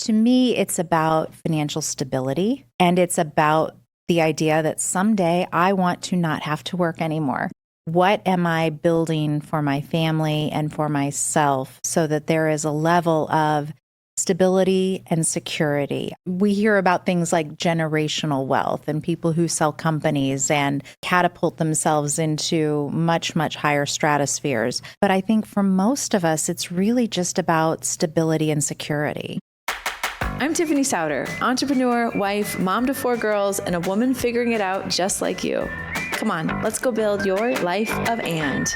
To me, it's about financial stability, and it's about the idea that someday I want to not have to work anymore. What am I building for my family and for myself so that there is a level of stability and security? We hear about things like generational wealth and people who sell companies and catapult themselves into much, much higher stratospheres. But I think for most of us, it's really just about stability and security. I'm Tiffany Souter, entrepreneur, wife, mom to 4 girls, and a woman figuring it out just like you. Come on, let's go build your life of and.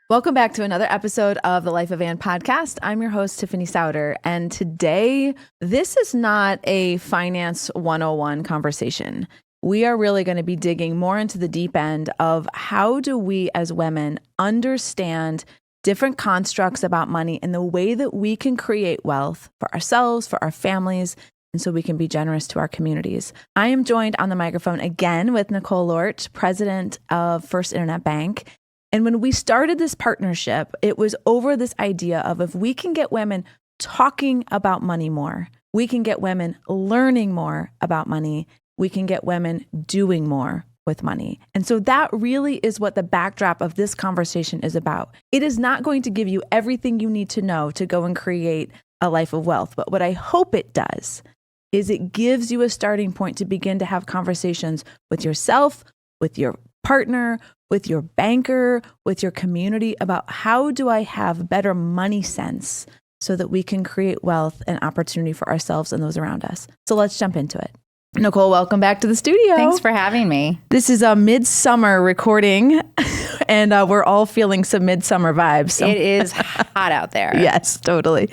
Welcome back to another episode of the Life of And podcast. I'm your host, Tiffany Souter, and today, this is not a finance 101 conversation. We are really going to be digging more into the deep end of how do we as women understand different constructs about money and the way that we can create wealth for ourselves, for our families, and so we can be generous to our communities. I am joined on the microphone again with Nicole Lorch, president of First Internet Bank. And when we started this partnership, it was over this idea of if we can get women talking about money more, we can get women learning more about money, we can get women doing more with money. And so that really is what the backdrop of this conversation is about. It is not going to give you everything you need to know to go and create a life of wealth. But what I hope it does is it gives you a starting point to begin to have conversations with yourself, with your partner, with your banker, with your community about how do I have better money sense so that we can create wealth and opportunity for ourselves and those around us. So let's jump into it. Nicole, welcome back to the studio. Thanks for having me. This is a midsummer recording, and we're all feeling some midsummer vibes. So. It is hot out there. Yes, totally.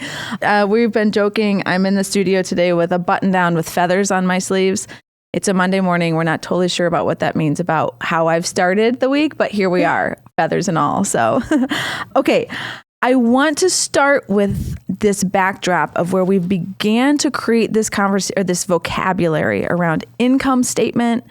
We've been joking. I'm in the studio today with a button down with feathers on my sleeves. It's a Monday morning. We're not totally sure about what that means about how I've started the week, but here we are, feathers and all. So, okay. I want to start with this backdrop of where we began to create this conversation or this vocabulary around income statement,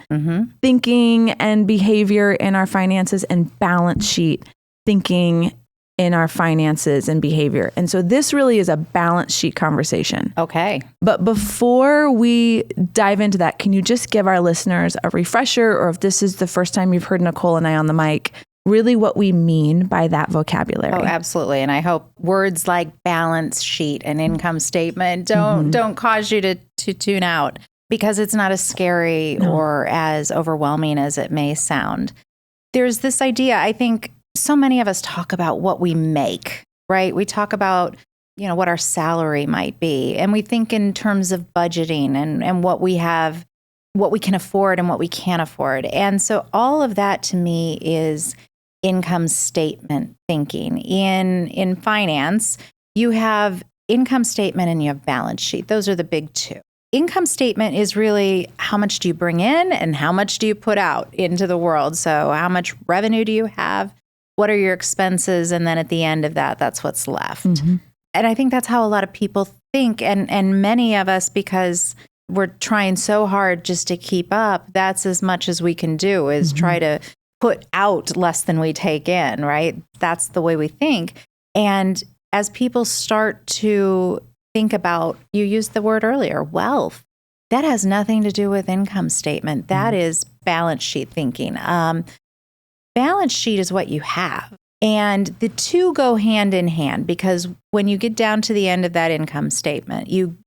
thinking and behavior in our finances, and balance sheet thinking in our finances and behavior. And so this really is a balance sheet conversation. Okay. But before we dive into that, can you just give our listeners a refresher, or if this is the first time you've heard Nicole and I on the mic, really what we mean by that vocabulary? Oh, absolutely. And I hope words like balance sheet and income statement don't cause you to tune out, because it's not as scary or as overwhelming as it may sound. There's this idea, I think so many of us talk about what we make, right? We talk about, what our salary might be. And we think in terms of budgeting and what we have, what we can afford and what we can't afford. And so all of that to me is income statement thinking. In finance, you have income statement and you have balance sheet. Those are the big two. Income statement is really how much do you bring in and how much do you put out into the world. So how much revenue do you have? What are your expenses? And then at the end of that, that's what's left. And I think that's how a lot of people think. And many of us, because we're trying so hard just to keep up, that's as much as we can do is try to put out less than we take in, right? That's the way we think. And as people start to think about, you used the word earlier, wealth, that has nothing to do with income statement. That is balance sheet thinking. Balance sheet is what you have. And the two go hand in hand, because when you get down to the end of that income statement, you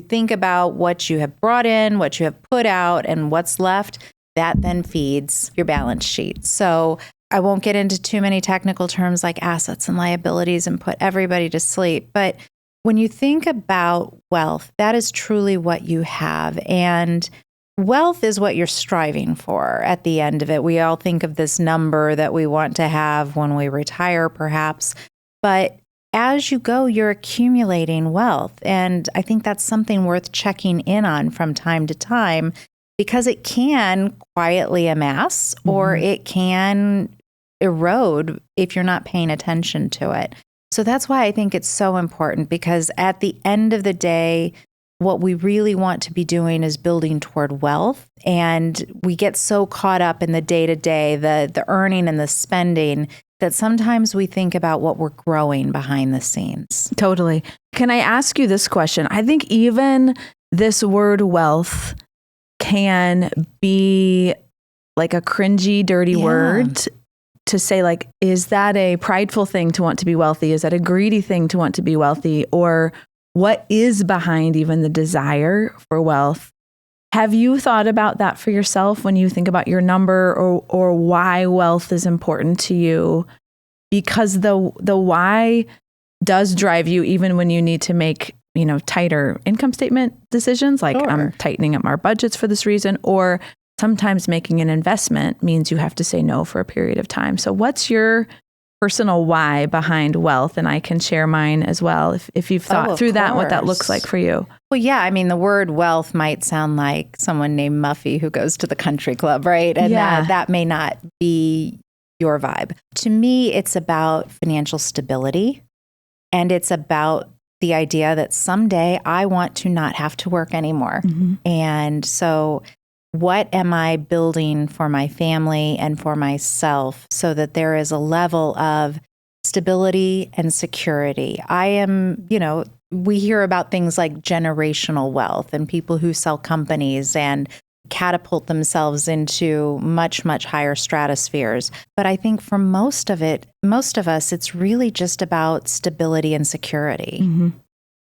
think about what you have brought in, what you have put out, and what's left. That then feeds your balance sheet. So I won't get into too many technical terms like assets and liabilities and put everybody to sleep. But when you think about wealth, that is truly what you have. And wealth is what you're striving for at the end of it. We all think of this number that we want to have when we retire, perhaps. But as you go, you're accumulating wealth. And I think that's something worth checking in on from time to time, because it can quietly amass or it can erode if you're not paying attention to it. So that's why I think it's so important, because at the end of the day, what we really want to be doing is building toward wealth. And we get so caught up in the day-to-day, the earning and the spending, that sometimes we think about what we're growing behind the scenes. Totally. Can I ask you this question? I think even this word wealth can be like a cringy, dirty word to say, like, is that a prideful thing to want to be wealthy? Is that a greedy thing to want to be wealthy? Or what is behind even the desire for wealth? Have you thought about that for yourself when you think about your number or why wealth is important to you? Because the why does drive you even when you need to make, tighter income statement decisions, like I'm tightening up our budgets for this reason, or sometimes making an investment means you have to say no for a period of time. So what's your personal why behind wealth? And I can share mine as well if you've thought through that, what that looks like for you. Well, yeah. I mean, the word wealth might sound like someone named Muffy who goes to the country club, right? And that may not be your vibe. To me, it's about financial stability. And it's about the idea that someday I want to not have to work anymore. Mm-hmm. And so what am I building for my family and for myself so that there is a level of stability and security? We hear about things like generational wealth and people who sell companies and catapult themselves into much, much higher stratospheres. But I think for most of us, it's really just about stability and security. Mm-hmm.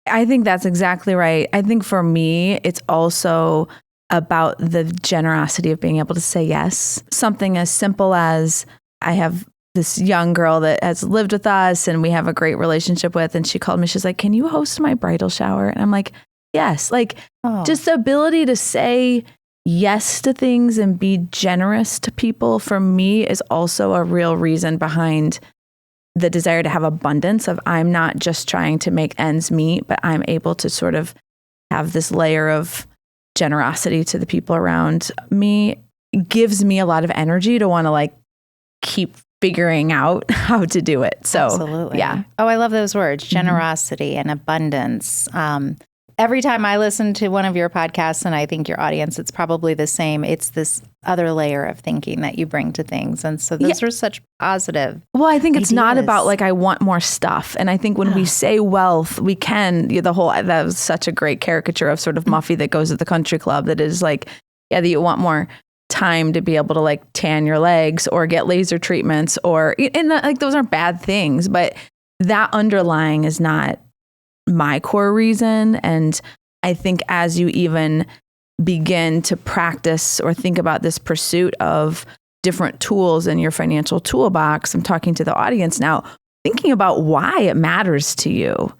I think that's exactly right. I think for me, it's also about the generosity of being able to say yes. Something as simple as I have this young girl that has lived with us and we have a great relationship with, and she called me, she's like, can you host my bridal shower? And I'm like, yes. Just the ability to say yes to things and be generous to people for me is also a real reason behind the desire to have abundance of I'm not just trying to make ends meet, but I'm able to sort of have this layer of generosity to the people around me. It gives me a lot of energy to want to keep figuring out how to do it. So, absolutely. Yeah. Oh, I love those words, generosity and abundance. Every time I listen to one of your podcasts, and I think your audience, it's probably the same. It's this other layer of thinking that you bring to things. And so those are such positive Well, I think it's ideas. not about I want more stuff. And I think when we say wealth, we can, that was such a great caricature of sort of Muffy that goes to the country club that is that you want more time to be able to tan your legs or get laser treatments those aren't bad things, but that underlying is not my core reason. And I think as you even begin to practice or think about this pursuit of different tools in your financial toolbox, I'm talking to the audience now, thinking about why it matters to you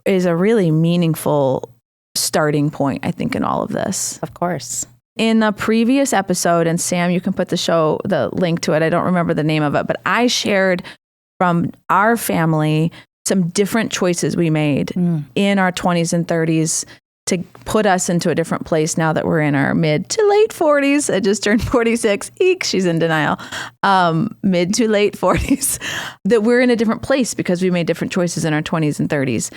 is a really meaningful starting point, I think, in all of this. Of course. In a previous episode, and Sam, you can put the link to it. I don't remember the name of it, but I shared from our family some different choices we made in our 20s and 30s to put us into a different place now that we're in our mid to late 40s. I just turned 46. Eek, she's in denial. Mid to late 40s. That we're in a different place because we made different choices in our 20s and 30s.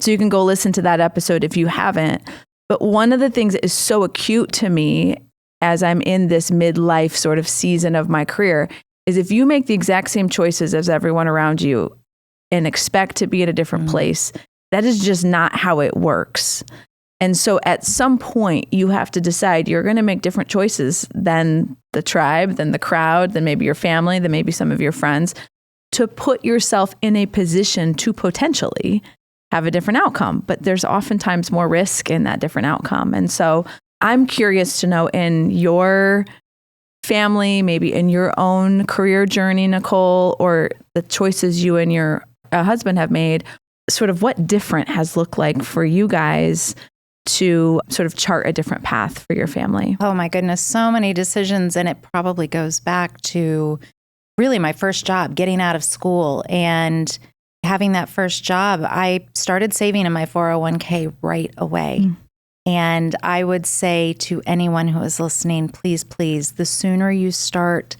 So you can go listen to that episode if you haven't. But one of the things that is so acute to me as I'm in this midlife sort of season of my career is if you make the exact same choices as everyone around you and expect to be at a different place, that is just not how it works. And so at some point, you have to decide you're going to make different choices than the tribe, than the crowd, than maybe your family, than maybe some of your friends, to put yourself in a position to potentially have a different outcome. But there's oftentimes more risk in that different outcome. And so I'm curious to know in your family, maybe in your own career journey, Nicole, or the choices you and your husband have made, sort of what different has looked like for you guys to sort of chart a different path for your family? Oh my goodness, so many decisions. And it probably goes back to really my first job, getting out of school and having that first job. I started saving in my 401k right away. And I would say to anyone who is listening, please, the sooner you start,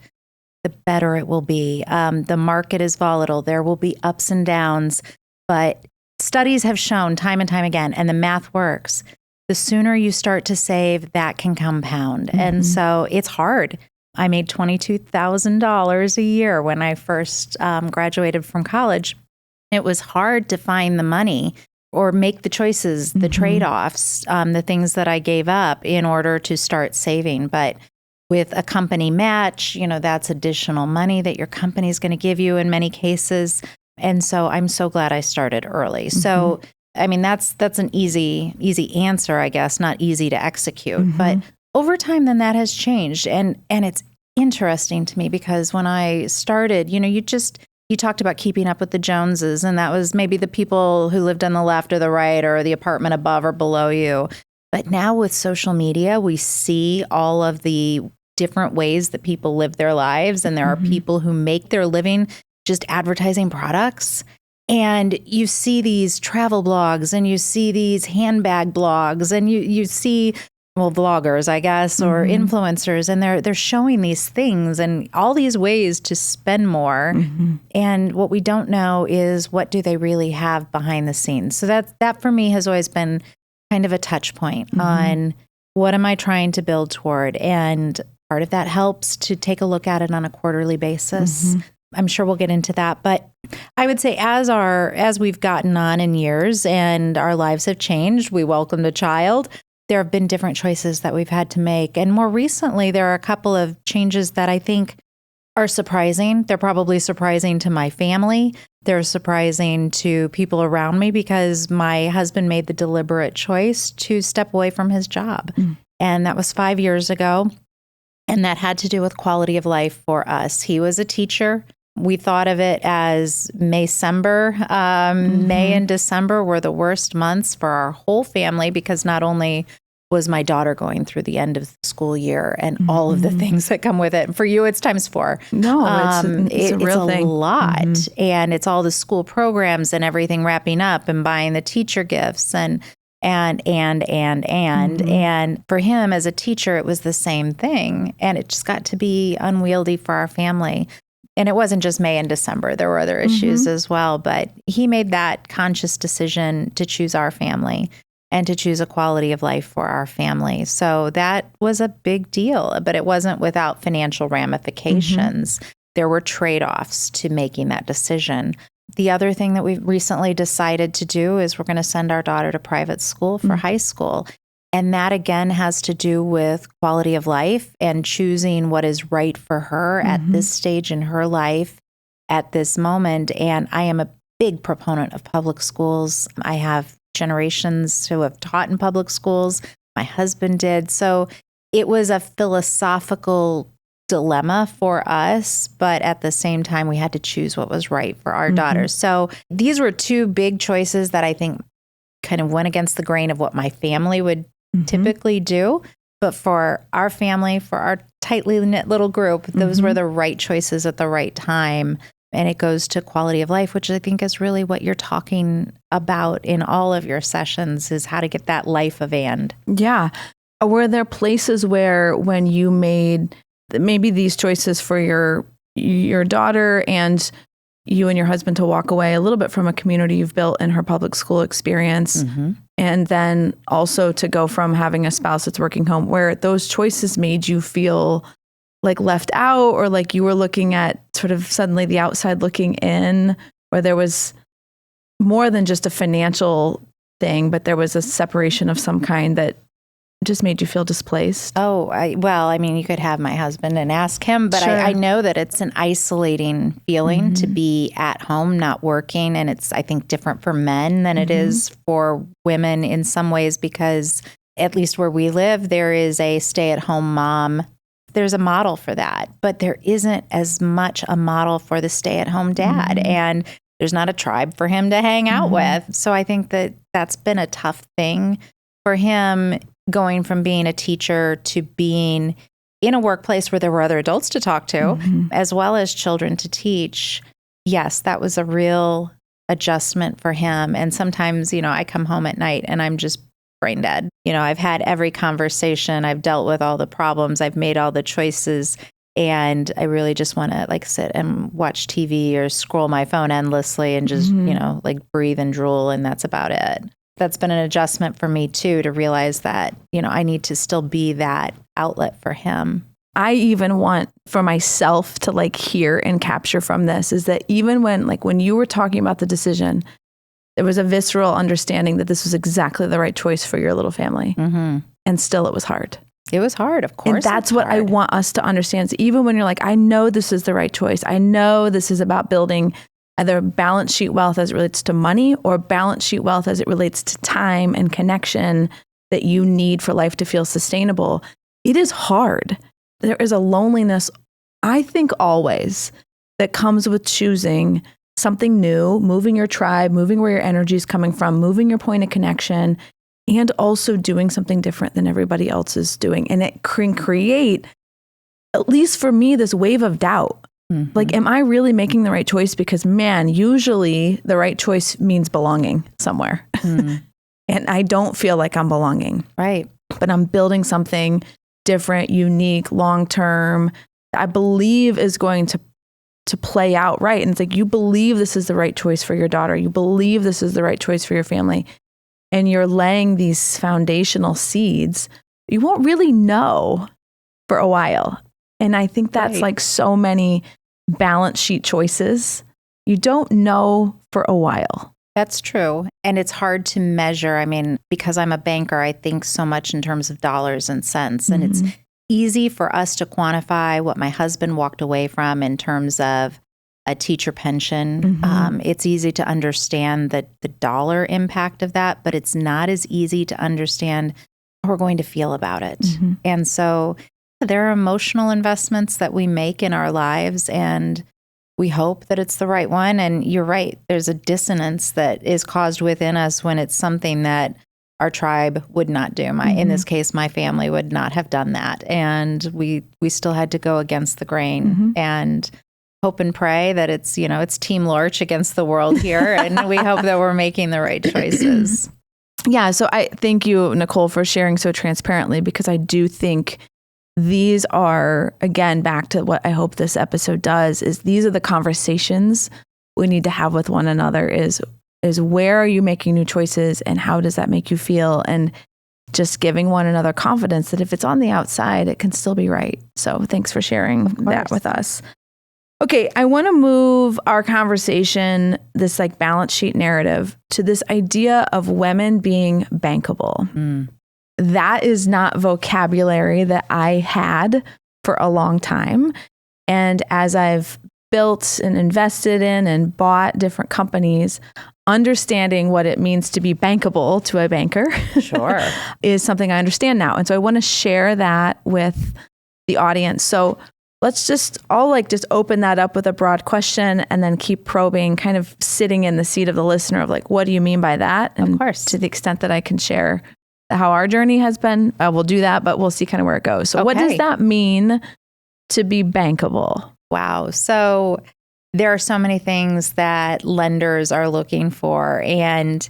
the better it will be. The market is volatile. There will be ups and downs, but studies have shown time and time again, and the math works. The sooner you start to save, that can compound. And so it's hard. I made $22,000 a year when I first graduated from college. It was hard to find the money or make the choices, the trade-offs, the things that I gave up in order to start saving. But with a company match, that's additional money that your company is going to give you in many cases. And so I'm so glad I started early. So, I mean, that's an easy answer, I guess, not easy to execute. But over time, then that has changed. And it's interesting to me because when I started, you talked about keeping up with the Joneses, and that was maybe the people who lived on the left or the right or the apartment above or below you. But now with social media, we see all of the different ways that people live their lives. And there are people who make their living just advertising products. And you see these travel blogs and you see these handbag blogs and you see vloggers, I guess, or influencers, and they're showing these things and all these ways to spend more. And what we don't know is what do they really have behind the scenes. So that for me has always been kind of a touch point on what am I trying to build toward. And part of that helps to take a look at it on a quarterly basis. I'm sure we'll get into that. But I would say as we've gotten on in years and our lives have changed, we welcomed a child, there have been different choices that we've had to make. And more recently, there are a couple of changes that I think are surprising. They're probably surprising to my family. They're surprising to people around me because my husband made the deliberate choice to step away from his job. And that was 5 years ago. And that had to do with quality of life for us. He was a teacher. We thought of it as May-cember. May and December were the worst months for our whole family because not only was my daughter going through the end of the school year and all of the things that come with it. And for you, it's times 4. No, it's a real thing. It's a lot. And it's all the school programs and everything wrapping up and buying the teacher gifts and for him as a teacher, it was the same thing. And it just got to be unwieldy for our family. And it wasn't just May and December. There were other issues as well. But he made that conscious decision to choose our family and to choose a quality of life for our family. So that was a big deal, but it wasn't without financial ramifications. There were trade-offs to making that decision. The other thing that we've recently decided to do is we're going to send our daughter to private school for high school. And that, again, has to do with quality of life and choosing what is right for her at this stage in her life at this moment. And I am a big proponent of public schools. I have generations who have taught in public schools. My husband did. So it was a philosophical dilemma for us, but at the same time, we had to choose what was right for our daughters. So these were 2 big choices that I think kind of went against the grain of what my family would typically do. But for our family, for our tightly knit little group, those were the right choices at the right time. And it goes to quality of life, which I think is really what you're talking about in all of your sessions, is how to get that life of and. Yeah. Were there places where when you made maybe these choices for your daughter and you and your husband to walk away a little bit from a community you've built in her public school experience, and then also to go from having a spouse that's working home, where those choices made you feel like left out or like you were looking at sort of suddenly the outside looking in, where there was more than just a financial thing, but there was a separation of some kind that just made you feel displaced? You could have my husband and ask him, but I know that it's an isolating feeling to be at home, not working. And it's, I think, different for men than it is for women in some ways, because at least where we live, there is a stay-at-home mom. There's a model for that, but there isn't as much a model for the stay-at-home dad. And there's not a tribe for him to hang out with. So I think that that's been a tough thing for him, going from being a teacher to being in a workplace where there were other adults to talk to, as well as children to teach. Yes, that was a real adjustment for him. And sometimes, I come home at night and I'm just brain dead. I've had every conversation, I've dealt with all the problems, I've made all the choices, and I really just want to sit and watch TV or scroll my phone endlessly and just, breathe and drool, and that's about it. That's been an adjustment for me too, to realize that, I need to still be that outlet for him. I even want for myself to like hear and capture from this is that even when you were talking about the decision, there was a visceral understanding that this was exactly the right choice for your little family. Mm-hmm. And still it was hard. It was hard, of course. And that's what I want us to understand. So even when you're like, I know this is the right choice. I know this is about building either balance sheet wealth as it relates to money or balance sheet wealth as it relates to time and connection that you need for life to feel sustainable. It is hard. There is a loneliness, I think always, that comes with choosing something new, moving your tribe, moving where your energy is coming from, moving your point of connection, and also doing something different than everybody else is doing. And it can create, at least for me, this wave of doubt. Mm-hmm. Like, am I really making the right choice? Because man, usually the right choice means belonging somewhere. Mm. And I don't feel like I'm belonging. Right. But I'm building something different, unique, long-term, I believe is going to play out right. And it's like, you believe this is the right choice for your daughter. You believe this is the right choice for your family. And you're laying these foundational seeds. You won't really know for a while. And I think that's like so many balance sheet choices. You don't know for a while. That's true. And it's hard to measure. I mean, because I'm a banker, I think so much in terms of dollars and cents. And it's easy for us to quantify what my husband walked away from in terms of a teacher pension. It's easy to understand the dollar impact of that, but it's not as easy to understand how we're going to feel about it. And so there are emotional investments that we make in our lives, and we hope that it's the right one. And you're right, there's a dissonance that is caused within us when it's something that our tribe would not do. In this case, my family would not have done that. And we still had to go against the grain and hope and pray that it's Team Lorch against the world here. And we hope that we're making the right choices. Yeah. So I thank you, Nicole, for sharing so transparently, because I do think these are, again, back to what I hope this episode does, is these are the conversations we need to have with one another is where are you making new choices and how does that make you feel? And just giving one another confidence that if it's on the outside, it can still be right. So thanks for sharing that with us. Okay, I want to move our conversation, this like balance sheet narrative, to this idea of women being bankable. That is not vocabulary that I had for a long time. And as I've built and invested in and bought different companies, understanding what it means to be bankable to a banker is something I understand now. And so I want to share that with the audience. So I'll just open that up with a broad question and then keep probing, kind of sitting in the seat of the listener of like, what do you mean by that? And of course, to the extent that I can share how our journey has been, we'll do that, but we'll see kind of where it goes. So what does that mean to be bankable? Wow. So there are so many things that lenders are looking for. And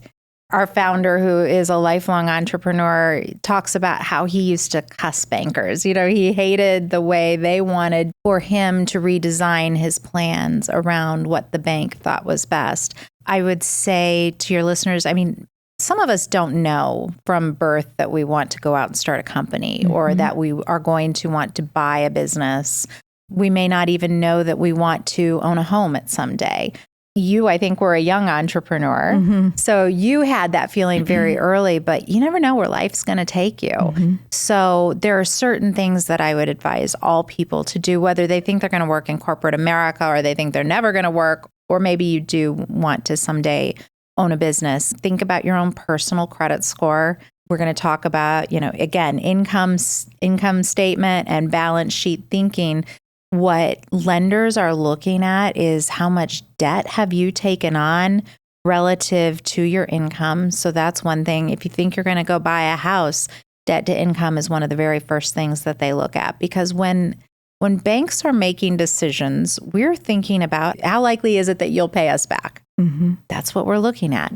our founder, who is a lifelong entrepreneur, talks about how he used to cuss bankers. He hated the way they wanted for him to redesign his plans around what the bank thought was best. I would say to your listeners, some of us don't know from birth that we want to go out and start a company or that we are going to want to buy a business. We may not even know that we want to own a home at some day. You, I think, were a young entrepreneur. So you had that feeling very early, but you never know where life's going to take you. So there are certain things that I would advise all people to do, whether they think they're going to work in corporate America or they think they're never going to work, or maybe you do want to someday own a business. Think about your own personal credit score. We're going to talk about, again, income statement and balance sheet thinking. What lenders are looking at is how much debt have you taken on relative to your income. So that's one thing. If you think you're going to go buy a house, debt to income is one of the very first things that they look at. Because when banks are making decisions, we're thinking about how likely is it that you'll pay us back? That's what we're looking at.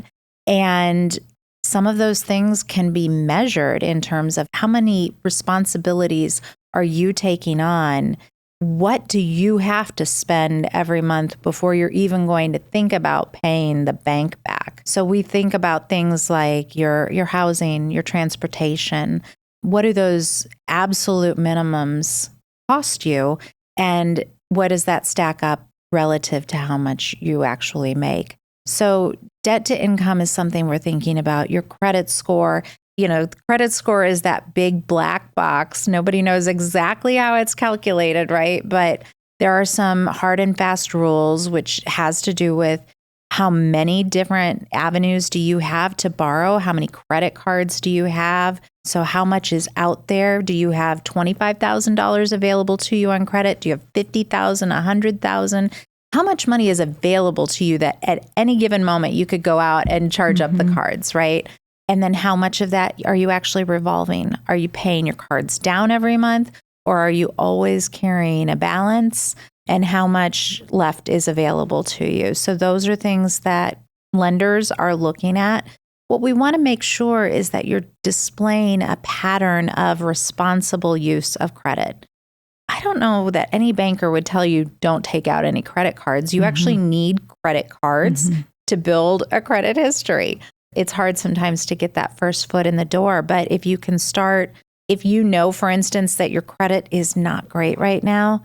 And some of those things can be measured in terms of how many responsibilities are you taking on? What do you have to spend every month before you're even going to think about paying the bank back? So we think about things like your housing, your transportation. What do those absolute minimums cost you? And what does that stack up relative to how much you actually make? So debt to income is something we're thinking about. Your credit score, credit score is that big black box. Nobody knows exactly how it's calculated, right? But there are some hard and fast rules, which has to do with how many different avenues do you have to borrow? How many credit cards do you have? So how much is out there? Do you have $25,000 available to you on credit? Do you have $50,000, $100,000? How much money is available to you that at any given moment you could go out and charge up the cards, right? And then how much of that are you actually revolving? Are you paying your cards down every month, or are you always carrying a balance? And how much left is available to you? So those are things that lenders are looking at. What we want to make sure is that you're displaying a pattern of responsible use of credit. I don't know that any banker would tell you don't take out any credit cards. You actually need credit cards to build a credit history. It's hard sometimes to get that first foot in the door, but if you can start, if you know, for instance, that your credit is not great right now,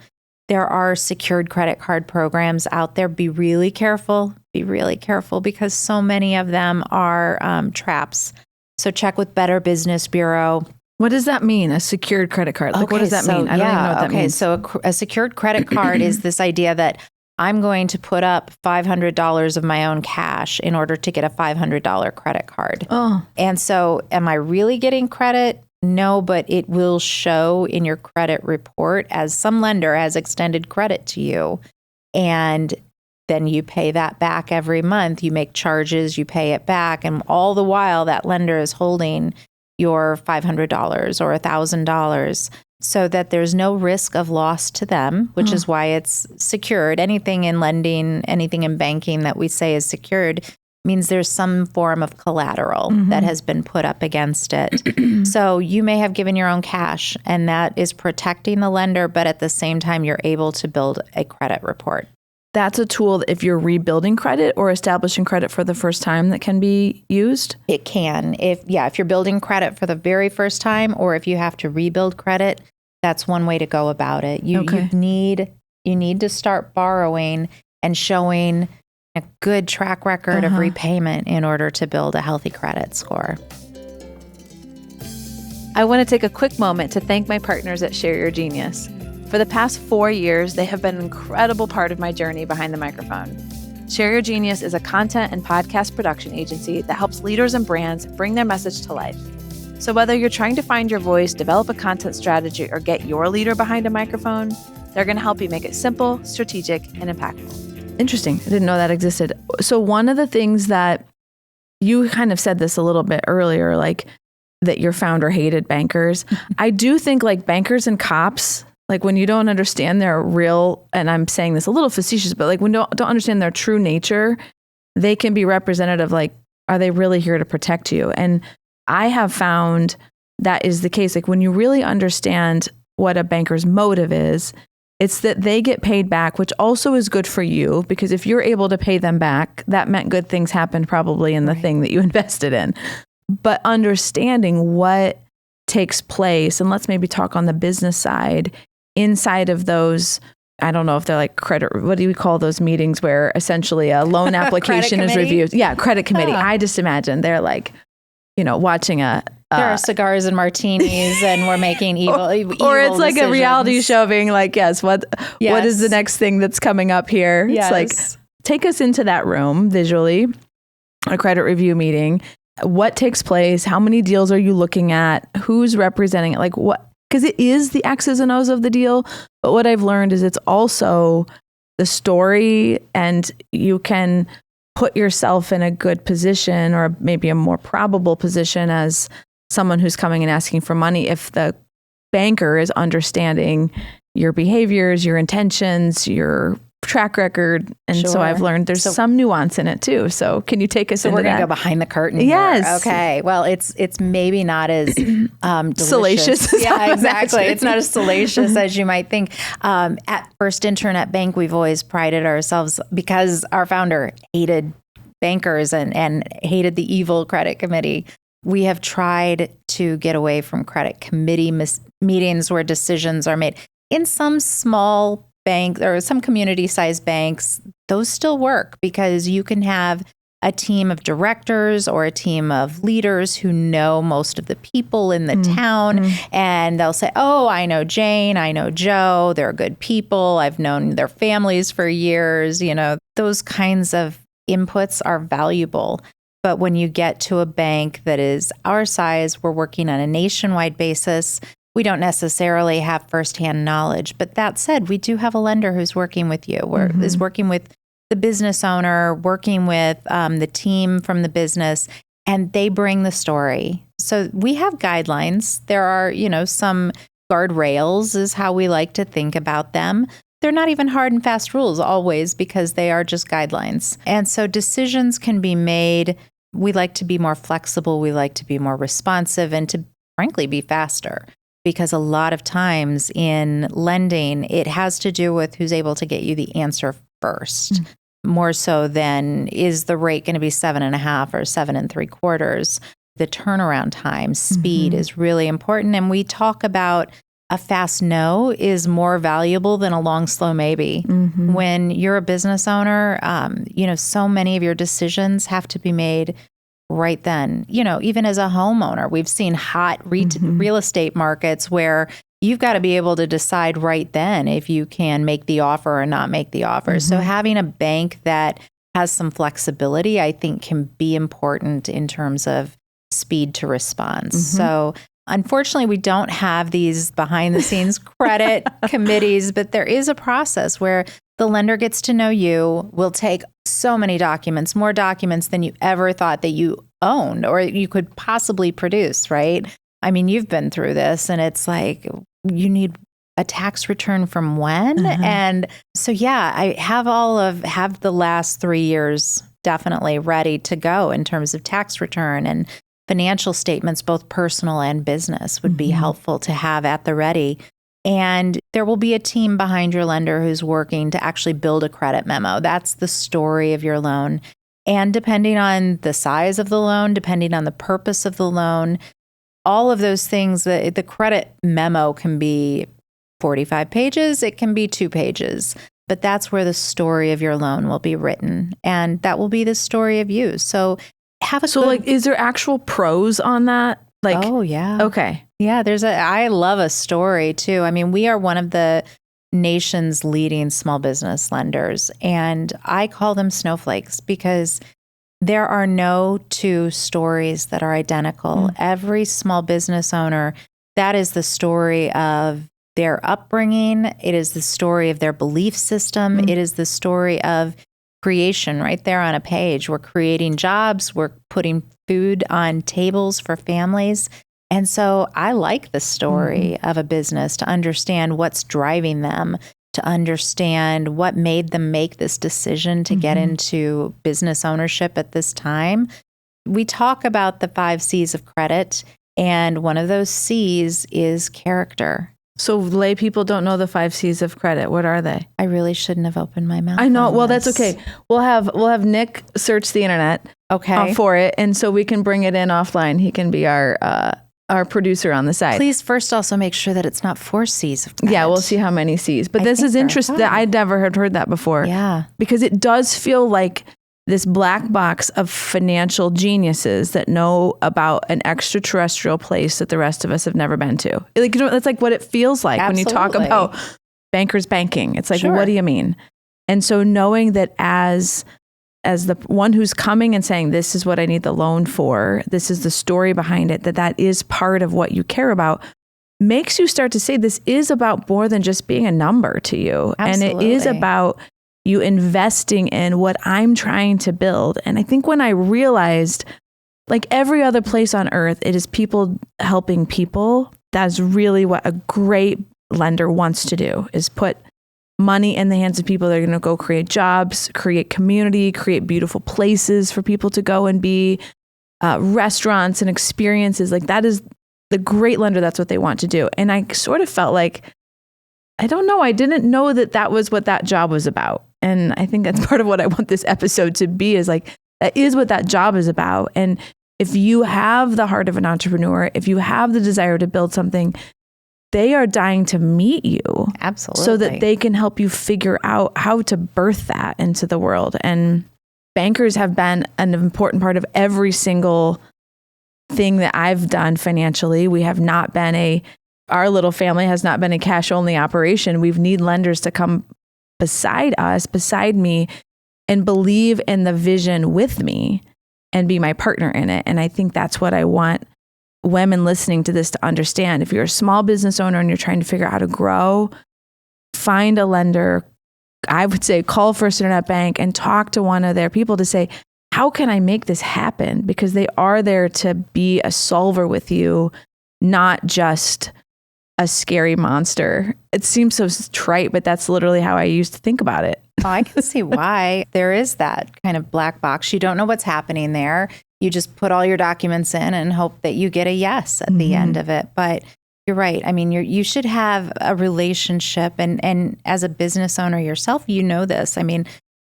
there are secured credit card programs out there. Be really careful because so many of them are traps. So check with Better Business Bureau. What does that mean? A secured credit card? Like, what does that mean? I don't even know what that means. So a secured credit card is this idea that I'm going to put up $500 of my own cash in order to get a $500 credit card. Oh. And so am I really getting credit? No, but it will show in your credit report as some lender has extended credit to you. And then you pay that back every month. You make charges, you pay it back. And all the while that lender is holding your $500 or $1,000 so that there's no risk of loss to them, which is why it's secured. Anything in lending, anything in banking that we say is secured means there's some form of collateral that has been put up against it. So you may have given your own cash, and that is protecting the lender, but at the same time, you're able to build a credit report. That's a tool if you're rebuilding credit or establishing credit for the first time that can be used? It can. If you're building credit for the very first time, or if you have to rebuild credit, that's one way to go about it. You need to start borrowing and showing a good track record of repayment in order to build a healthy credit score. I want to take a quick moment to thank my partners at Share Your Genius. For the past 4 years, they have been an incredible part of my journey behind the microphone. Share Your Genius is a content and podcast production agency that helps leaders and brands bring their message to life. So whether you're trying to find your voice, develop a content strategy, or get your leader behind a microphone, they're going to help you make it simple, strategic, and impactful. Interesting. I didn't know that existed. So one of the things that you kind of said this a little bit earlier, like that your founder hated bankers. I do think like bankers and cops, like when you don't understand their real, and I'm saying this a little facetious, but like when you don't understand their true nature, they can be representative. Like, are they really here to protect you? And I have found that is the case. Like when you really understand what a banker's motive is, it's that they get paid back, which also is good for you, because if you're able to pay them back, that meant good things happened probably in the thing that you invested in. But understanding what takes place, and let's maybe talk on the business side, inside of those, I don't know if they're like credit, what do we call those meetings where essentially a loan application is reviewed? Yeah, credit committee. I just imagine they're like, watching there are cigars and martinis and we're making evil or it's like decisions. A reality show being like, what is the next thing that's coming up here? Yes. It's like, take us into that room visually, a credit review meeting. What takes place? How many deals are you looking at? Who's representing it? Like what? Because it is the X's and O's of the deal. But what I've learned is it's also the story, and you can put yourself in a good position or maybe a more probable position as someone who's coming and asking for money if the banker is understanding your behaviors, your intentions, your track record. And so I've learned there's some nuance in it too. So can you take us into that? So we're going to go behind the curtain. Yes. Here. Okay. Well, it's maybe not as salacious. Yeah, exactly. It's not as salacious as you might think. At First Internet Bank, we've always prided ourselves because our founder hated bankers and hated the evil credit committee. We have tried to get away from credit committee meetings where decisions are made. In some small banks or some community-sized banks, those still work because you can have a team of directors or a team of leaders who know most of the people in the town. And they'll say, oh, I know Jane, I know Joe, they're good people. I've known their families for years. Those kinds of inputs are valuable. But when you get to a bank that is our size, we're working on a nationwide basis. We don't necessarily have firsthand knowledge. But that said, we do have a lender who's working with you, is working with the business owner, working with the team from the business, and they bring the story. So we have guidelines. There are, some guardrails is how we like to think about them. They're not even hard and fast rules always because they are just guidelines. And so decisions can be made. We like to be more flexible. We like to be more responsive and to frankly be faster. Because a lot of times in lending, it has to do with who's able to get you the answer first, more so than is the rate going to be 7.5 or 7 3/4. The turnaround time, speed is really important. And we talk about a fast no is more valuable than a long, slow maybe. When you're a business owner, so many of your decisions have to be made right then. Even as a homeowner, we've seen hot real estate markets where you've got to be able to decide right then if you can make the offer or not make the offer. So having a bank that has some flexibility, I think, can be important in terms of speed to response. So unfortunately, we don't have these behind the scenes credit committees, but there is a process where the lender gets to know you, will take so many documents, more documents than you ever thought that you owned or you could possibly produce, right? I mean, you've been through this and it's like, you need a tax return from when? And so, I have the last 3 years definitely ready to go in terms of tax return, and financial statements, both personal and business, would be helpful to have at the ready. And there will be a team behind your lender who's working to actually build a credit memo. That's the story of your loan. And depending on the size of the loan, depending on the purpose of the loan, all of those things, the credit memo can be 45 pages, it can be 2 pages. But that's where the story of your loan will be written. And that will be the story of you. So is there actual pros on that? Oh, yeah. Okay. Yeah, I love a story too. I mean, we are one of the nation's leading small business lenders, and I call them snowflakes because there are no two stories that are identical. Every small business owner, that is the story of their upbringing. It is the story of their belief system. It is the story of creation right there on a page. We're creating jobs. We're putting food on tables for families. And so I like the story of a business to understand what's driving them, to understand what made them make this decision to get into business ownership at this time. We talk about the 5 C's of credit, and one of those C's is character. So lay people don't know the 5 C's of credit. What are they? I really shouldn't have opened my mouth. I know. Well, that's okay. We'll have Nick search the internet for it, and so we can bring it in offline. He can be our producer on the side. Please first also make sure that it's not 4 C's of credit. Yeah, we'll see how many C's. But this is interesting. I'd never heard that before. Yeah. Because it does feel like this black box of financial geniuses that know about an extraterrestrial place that the rest of us have never been to. That's like what it feels like when you talk about bankers banking. It's like, what do you mean? And so knowing that as the one who's coming and saying, this is what I need the loan for, this is the story behind it, that is part of what you care about, makes you start to say this is about more than just being a number to you. Absolutely. And it is about you investing in what I'm trying to build. And I think when I realized, like every other place on earth, it is people helping people. That's really what a great lender wants to do, is put money in the hands of people that are going to go create jobs, create community, create beautiful places for people to go and be, restaurants and experiences. Like that is the great lender. That's what they want to do. And I sort of felt like, I don't know, I didn't know that was what that job was about. And I think that's part of what I want this episode to be, is like, that is what that job is about. And if you have the heart of an entrepreneur, if you have the desire to build something, they are dying to meet you. Absolutely. So that they can help you figure out how to birth that into the world. And bankers have been an important part of every single thing that I've done financially. We have not been our little family has not been a cash only operation. We've need lenders to come beside me, and believe in the vision with me and be my partner in it. And I think that's what I want women listening to this to understand. If you're a small business owner and you're trying to figure out how to grow, find a lender. I would say call First Internet Bank and talk to one of their people to say, how can I make this happen? Because they are there to be a solver with you, not just a scary monster. It seems so trite, but that's literally how I used to think about it. Oh, I can see why there is that kind of black box. You don't know what's happening there. You just put all your documents in and hope that you get a yes at the end of it. But you're right. I mean, you should have a relationship, and as a business owner yourself, you know this. I mean,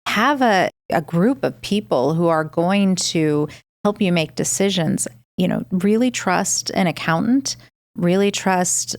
have a group of people who are going to help you make decisions. You know, really trust an accountant, really trust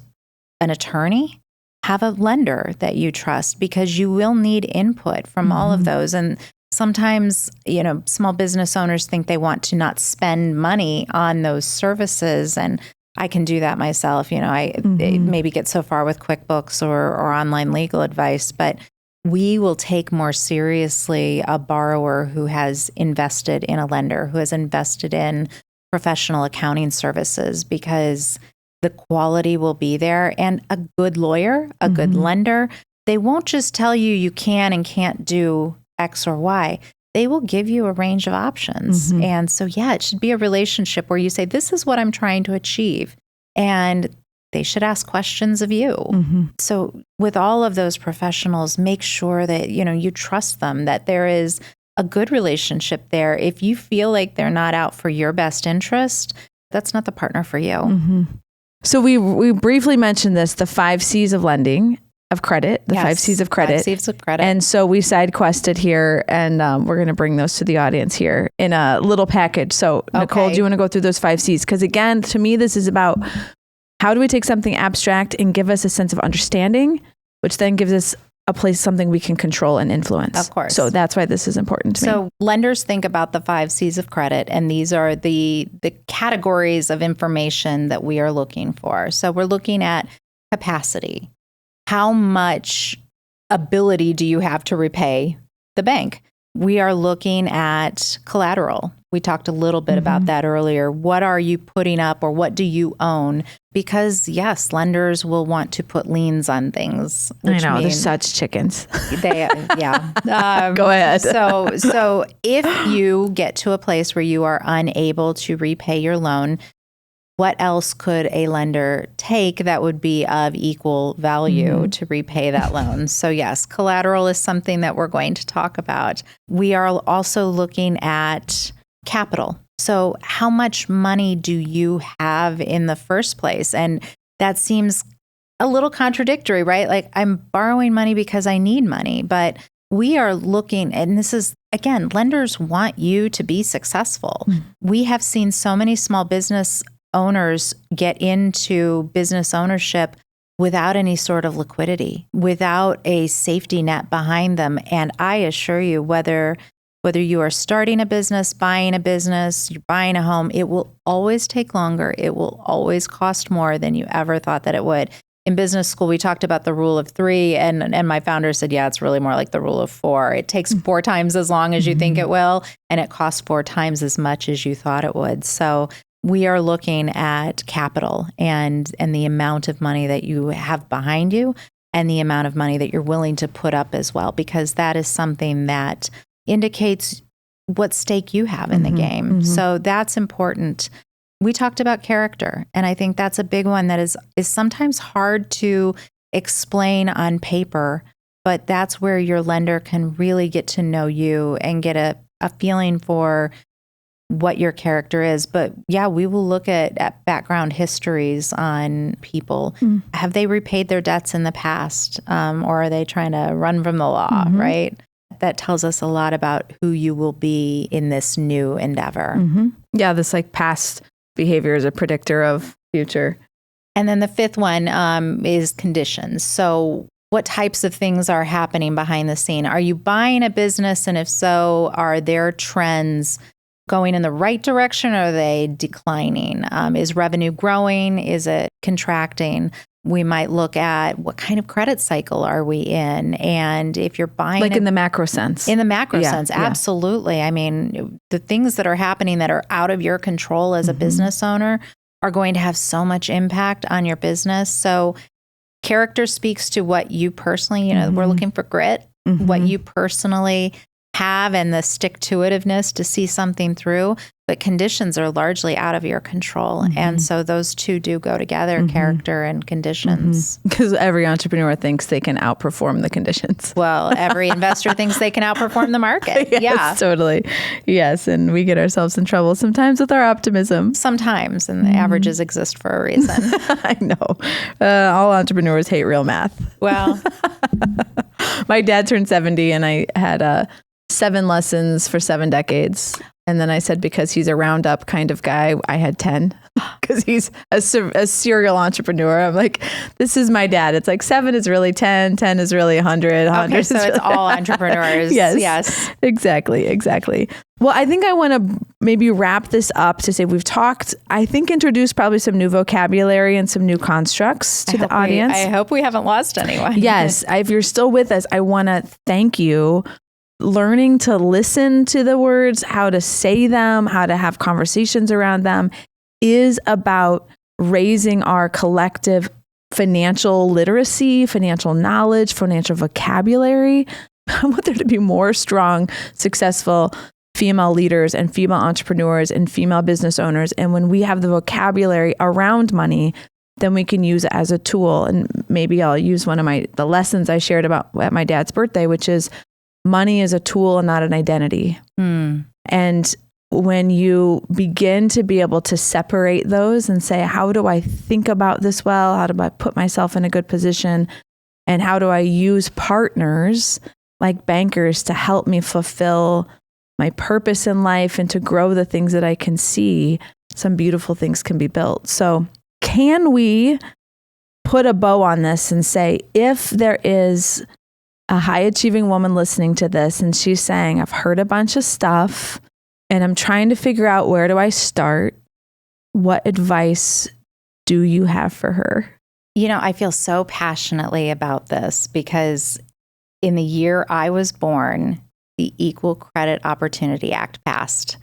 an attorney, have a lender that you trust, because you will need input from all of those. And sometimes, you know, small business owners think they want to not spend money on those services. And I can do that myself. You know, I maybe get so far with QuickBooks or online legal advice, but we will take more seriously a borrower who has invested in a lender, who has invested in professional accounting services, because the quality will be there. And a good lawyer, a good lender, they won't just tell you you can and can't do X or Y. They will give you a range of options. And so, yeah, it should be a relationship where you say, this is what I'm trying to achieve. And they should ask questions of you. So with all of those professionals, make sure that, you know, you trust them, that there is a good relationship there. If you feel like they're not out for your best interest, that's not the partner for you. So we briefly mentioned this, the 5 C's of lending, of credit, the 5 C's of credit. 5 C's of credit. And so we side quested here, and we're going to bring those to the audience here in a little package. So Nicole, do you want to go through those 5 C's? Because again, to me, this is about how do we take something abstract and give us a sense of understanding, which then gives us a place, something we can control and influence. Of course. So that's why this is important to me. So lenders think about the 5 C's of credit, and these are the categories of information that we are looking for. So we're looking at capacity. How much ability do you have to repay the bank? We are looking at collateral. We talked a little bit about that earlier. What are you putting up, or what do you own? Because yes, lenders will want to put liens on things. I know, they're such chickens. They, yeah. Go ahead. So if you get to a place where you are unable to repay your loan, what else could a lender take that would be of equal value to repay that loan? So yes, collateral is something that we're going to talk about. We are also looking at capital. So how much money do you have in the first place? And that seems a little contradictory, right? Like, I'm borrowing money because I need money, but we are looking, and this is, again, lenders want you to be successful. We have seen so many small business owners get into business ownership without any sort of liquidity, without a safety net behind them. And I assure you, whether you are starting a business, buying a business, you're buying a home, it will always take longer. It will always cost more than you ever thought that it would. In business school, we talked about the rule of 3, and my founder said, yeah, it's really more like the rule of 4. It takes 4 times as long as you think it will, and it costs 4 times as much as you thought it would. So we are looking at capital and the amount of money that you have behind you, and the amount of money that you're willing to put up as well, because that is something that indicates what stake you have in the game. So that's important. We talked about character, and I think that's a big one that is sometimes hard to explain on paper, but that's where your lender can really get to know you and get a feeling for what your character is. But yeah, we will look at background histories on people. Have they repaid their debts in the past? Or are they trying to run from the law, right? That tells us a lot about who you will be in this new endeavor. Yeah, this like past behavior is a predictor of future. And then the fifth one is conditions. So what types of things are happening behind the scene? Are you buying a business? And if so, are there trends going in the right direction or are they declining? Is revenue growing? Is it contracting? We might look at what kind of credit cycle are we in? And if you're buying in the macro sense. In the macro sense, absolutely. I mean, the things that are happening that are out of your control as a business owner are going to have so much impact on your business. So character speaks to what you personally, we're looking for grit, what you personally have and the stick-to-itiveness to see something through, but conditions are largely out of your control. And so those two do go together, character and conditions. Because every entrepreneur thinks they can outperform the conditions. Well, every investor thinks they can outperform the market. Yes, totally. Yes, and we get ourselves in trouble sometimes with our optimism. Sometimes, and the averages exist for a reason. I know. All entrepreneurs hate real math. Well, my dad turned 70 and I had 7 lessons for 7 decades. And then I said, because he's a roundup kind of guy, I had 10 because he's a serial entrepreneur. I'm like, this is my dad. It's like 7 is really 10, 10 is really 100. Okay, so it's all entrepreneurs. Yes. Exactly. Well, I think I want to maybe wrap this up to say we've talked, I think introduced probably some new vocabulary and some new constructs to the audience. I hope we haven't lost anyone. Yes. If you're still with us, I want to thank you. Learning to listen to the words, how to say them, how to have conversations around them is about raising our collective financial literacy, financial knowledge, financial vocabulary. I want there to be more strong, successful female leaders and female entrepreneurs and female business owners. And when we have the vocabulary around money, then we can use it as a tool. And maybe I'll use one of the lessons I shared about at my dad's birthday, which is money is a tool and not an identity. And when you begin to be able to separate those and say, how do I think about this well? How do I put myself in a good position? And how do I use partners like bankers to help me fulfill my purpose in life and to grow the things that I can see? Some beautiful things can be built. So can we put a bow on this and say, if there is a high achieving woman listening to this and she's saying, I've heard a bunch of stuff and I'm trying to figure out where do I start? What advice do you have for her? I feel so passionately about this because in the year I was born, the Equal Credit Opportunity Act passed.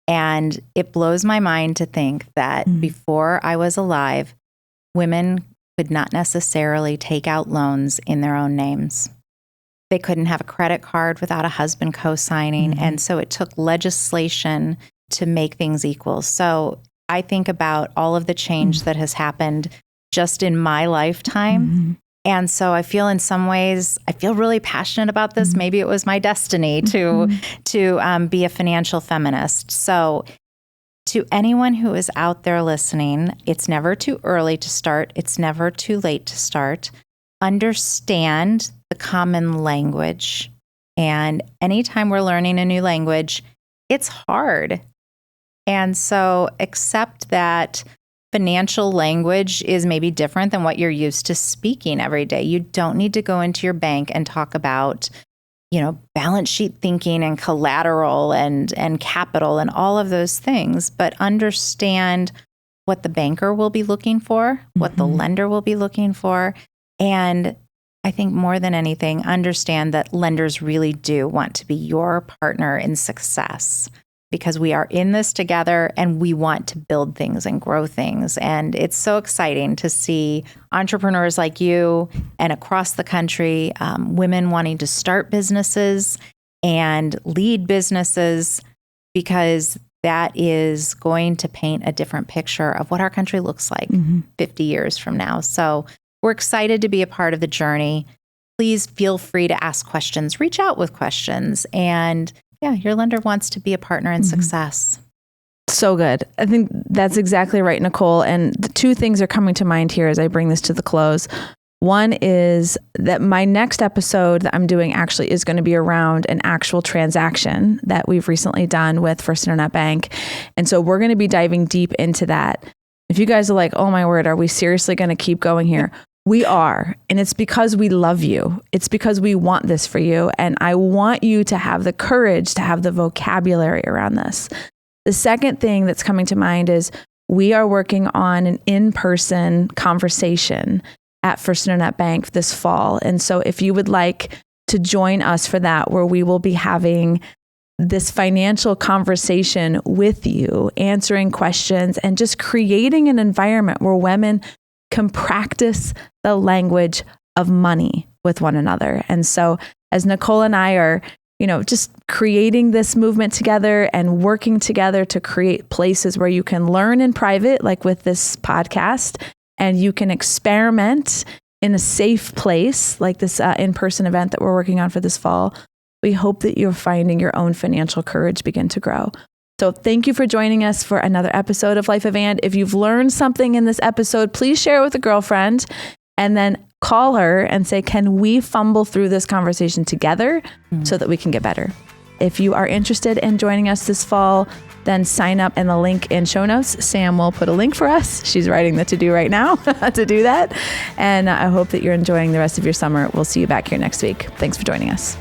And it blows my mind to think that before I was alive, women could not necessarily take out loans in their own names. They couldn't have a credit card without a husband co-signing. And so it took legislation to make things equal. So I think about all of the change that has happened just in my lifetime. And so I feel in some ways, I feel really passionate about this. Maybe it was my destiny to be a financial feminist. So to anyone who is out there listening, it's never too early to start. It's never too late to start. Understand the common language. And anytime we're learning a new language, it's hard. And so accept that financial language is maybe different than what you're used to speaking every day. You don't need to go into your bank and talk about, balance sheet thinking and collateral and capital and all of those things, but understand what the banker will be looking for, what the lender will be looking for. And I think more than anything, understand that lenders really do want to be your partner in success because we are in this together and we want to build things and grow things. And it's so exciting to see entrepreneurs like you and across the country, women wanting to start businesses and lead businesses because that is going to paint a different picture of what our country looks like 50 years from now. So we're excited to be a part of the journey. Please feel free to ask questions, reach out with questions. And your lender wants to be a partner in success. So good. I think that's exactly right, Nicole. And the 2 things are coming to mind here as I bring this to the close. One is that my next episode that I'm doing actually is going to be around an actual transaction that we've recently done with First Internet Bank. And so we're going to be diving deep into that. If you guys are like, oh my word, are we seriously going to keep going here? We are. And it's because we love you. It's because we want this for you. And I want you to have the courage to have the vocabulary around this. The second thing that's coming to mind is we are working on an in-person conversation at First Internet Bank this fall. And so if you would like to join us for that, where we will be having this financial conversation with you, answering questions and just creating an environment where women can practice the language of money with one another. And so as Nicole and I are, just creating this movement together and working together to create places where you can learn in private, like with this podcast, and you can experiment in a safe place, like this in-person event that we're working on for this fall. We hope that you're finding your own financial courage begin to grow. So thank you for joining us for another episode of Life of And. If you've learned something in this episode, please share it with a girlfriend and then call her and say, can we fumble through this conversation together so that we can get better? If you are interested in joining us this fall, then sign up in the link in show notes. Sam will put a link for us. She's writing the to-do right now to do that. And I hope that you're enjoying the rest of your summer. We'll see you back here next week. Thanks for joining us.